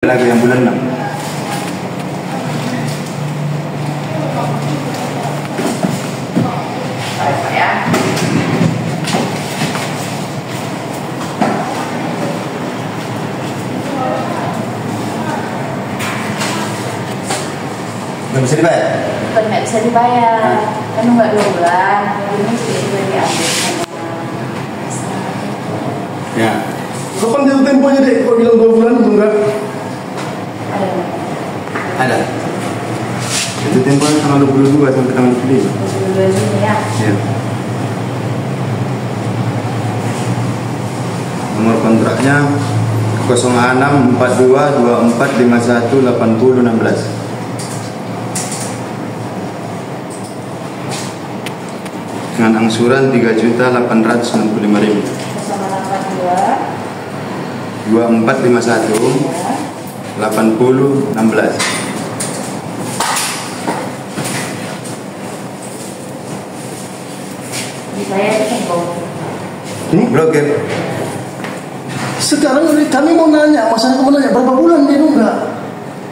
lagi yang bulan 6. Nggak bisa dibayar? Bukan nggak bisa dibayar, kan nggak 2 bulan, ini sudah diambil sama. Ya. Kapan jatuh temponya dek? Kok bilang 2 bulan enggak? Ada. Itu tempo tanggal 22 sampai tanggal 25. 22 Juni ya. Ya. Nomor kontraknya 06 42 24 51 80 16. Dengan angsuran 3.895.000. 082 2451 80 16. dibayar itu Blokir. Sekarang kami mau nanya, masyarakat mau nanya berapa bulan dia nunggak?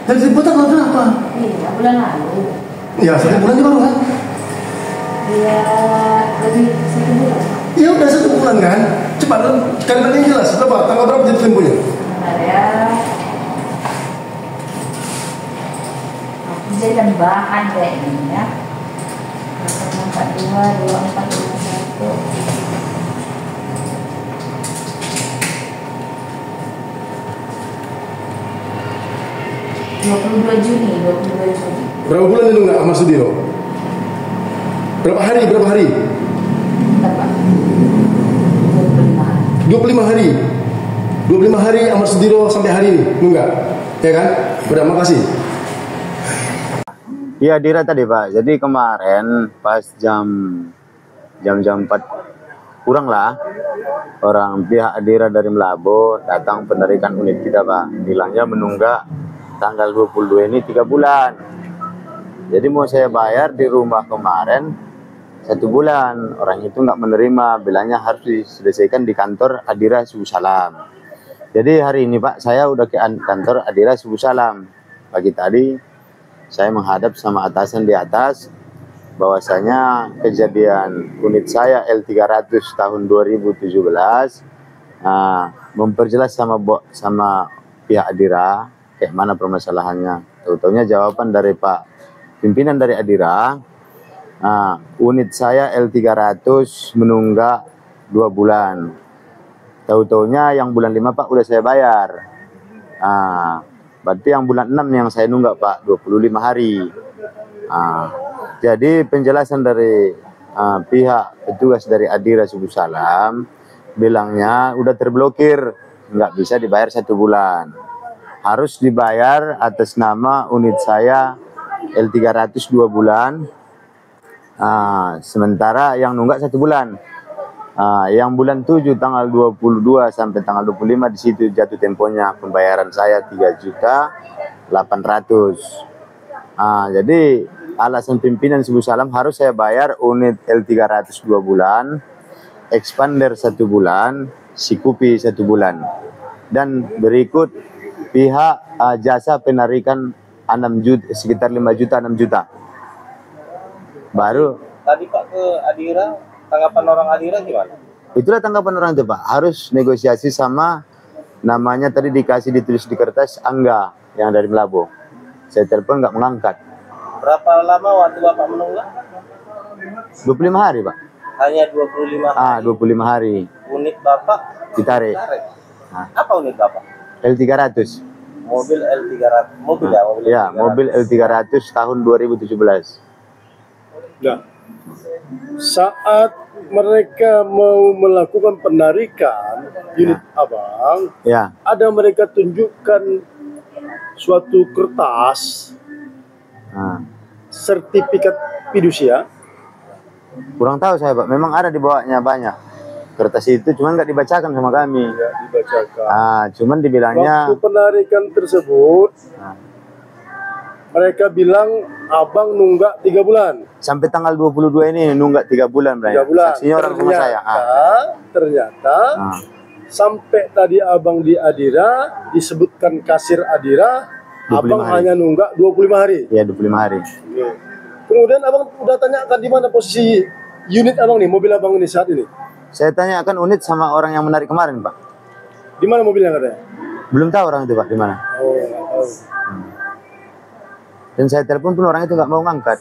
Dari diputar berapa? iya bulan lalu. Ya 1 bulan baru kan? Iya lebih 1 bulan. Ya udah 1 bulan kan? Cepat kan? Kalian tadi jelas berapa? Tanggal berapa jatuh temponya? Benar ya. Aku jadikan bahan kayak ini ya. 042 2451. 22 Juni. Berapa bulan dia nunggak Ahmad Sudiro? Berapa hari? Berapa? 25 hari. 25 hari Ahmad Sudiro sampai hari ini nunggak, ya kan? Udah, makasih. Iya Dira tadi Pak. Jadi kemarin pas jam 4 kurang lah, orang pihak Adira dari Melabo datang penarikan unit kita Pak. Bilangnya menunggak tanggal 22 ini 3 bulan. Jadi mau saya bayar di rumah kemarin 1 bulan. Orang itu nggak menerima, bilangnya harus diselesaikan di kantor Adira Subuh Salam. Jadi hari ini Pak, saya udah ke kantor Adira Subuh Salam. Pagi tadi saya menghadap sama atasan di atas bahwasanya kejadian unit saya L300 tahun 2017 memperjelas sama pihak Adira kayak mana permasalahannya. Tahu-taunya jawaban dari Pak pimpinan dari Adira, unit saya L300 menunggak 2 bulan. Tahu-taunya yang bulan 5 Pak udah saya bayar. Berarti yang bulan 6 yang saya nunggak Pak 25 hari. Jadi penjelasan dari pihak petugas dari Adira Subuh Salam bilangnya udah terblokir, nggak bisa dibayar 1 bulan. Harus dibayar atas nama unit saya L300 2 bulan. Sementara yang nunggak 1 bulan. Yang bulan 7 tanggal 22 sampai tanggal 25 di situ jatuh temponya pembayaran saya 3.800.000. Jadi alasan pimpinan Subuh Salam harus saya bayar unit L300 2 bulan, expander 1 bulan, Sikupi 1 bulan. Dan berikut pihak jasa penarikan 6 juta, sekitar 5 juta 6 juta. Baru tadi Pak ke Adira, tanggapan orang Adira gimana? Itulah tanggapan orang itu Pak, harus negosiasi sama namanya tadi dikasih ditulis di kertas Angga yang dari Melabo. Saya telepon nggak mengangkat. Berapa lama waktu Bapak menunggak? 25 hari Pak. Hanya 25 hari. 25 hari. Unit Bapak Ditarik. Apa unit Bapak? L300. Mobil L300. Mobil ya, mobil Ya, L300. mobil L300 tahun 2017. Nah, saat mereka mau melakukan penarikan unit abang, Ya. ada mereka tunjukkan suatu kertas sertifikat fidusia. Kurang tahu saya Pak, memang ada di bawahnya banyak. Kertas itu cuman nggak dibacakan sama kami. Tidak dibacakan. Cuman dibilangnya Waktu penarikan tersebut, mereka bilang abang nunggak 3 bulan. sampai tanggal 22 ini nunggak 3 bulan, 3 bulan. Saksinya orang sama saya. Ternyata sampai tadi abang di Adira disebutkan kasir Adira, 25 abang hari. hanya nunggak 25 hari. Ya 25 hari. Kemudian abang udah tanyakan di mana posisi unit abang nih, mobil abang ini saat ini? Saya tanyakan unit sama orang yang menarik kemarin, Pak. Di mana mobilnya katanya? Belum tahu orang itu, Pak, di mana. Oh, nggak tahu. Dan saya telepon pun orang itu nggak mau ngangkat.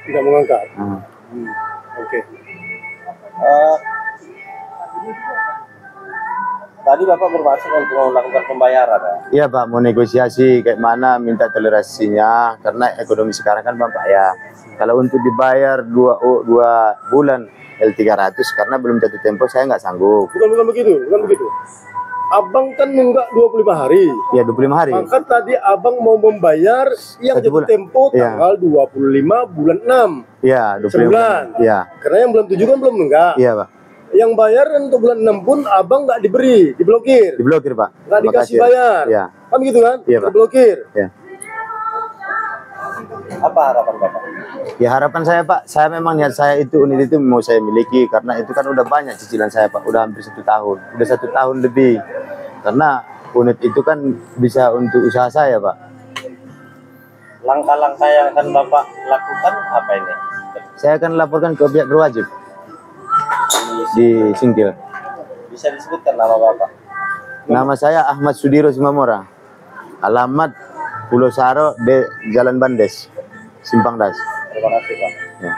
Tidak mengangkat. Hmm. Oke. Tadi Bapak bermaksud untuk melakukan pembayaran ya? Iya, Pak, mau negosiasi kayak mana, minta toleransinya karena ekonomi sekarang kan, Bapak ya. Kalau untuk dibayar 2 bulan L300 karena belum jatuh tempo saya nggak sanggup. Bukan begitu. Abang kan nunggak 25 hari. Ya 25 hari. Maka tadi abang mau membayar yang Satu jatuh bulan. tempo Iya. tanggal 25 bulan 6. Iya, 25. Sebulan. Iya. Karena yang bulan 7 kan belum nunggak. Iya, Pak. Yang bayar untuk bulan 6 pun abang nggak diberi, diblokir. Diblokir, Pak. Nggak Sama dikasih kasir. bayar. Iya. Kan begitu kan? Iya, Pak. Diblokir. Iya. Apa harapan Bapak? Ya harapan saya, Pak, saya memang niat saya itu unit itu mau saya miliki karena itu kan udah banyak cicilan saya, Pak, udah hampir 1 tahun, udah 1 tahun lebih. Karena unit itu kan bisa untuk usaha saya, Pak. Langkah-langkah yang akan Bapak lakukan apa ini? Saya akan laporkan ke pihak berwajib di Singkil. Bisa disebutkan nama Bapak? Nama saya Ahmad Sudiro Simamora. Alamat Pulau Saro, Jalan Bandes, Simpang Das. Terima kasih Pak. Ya.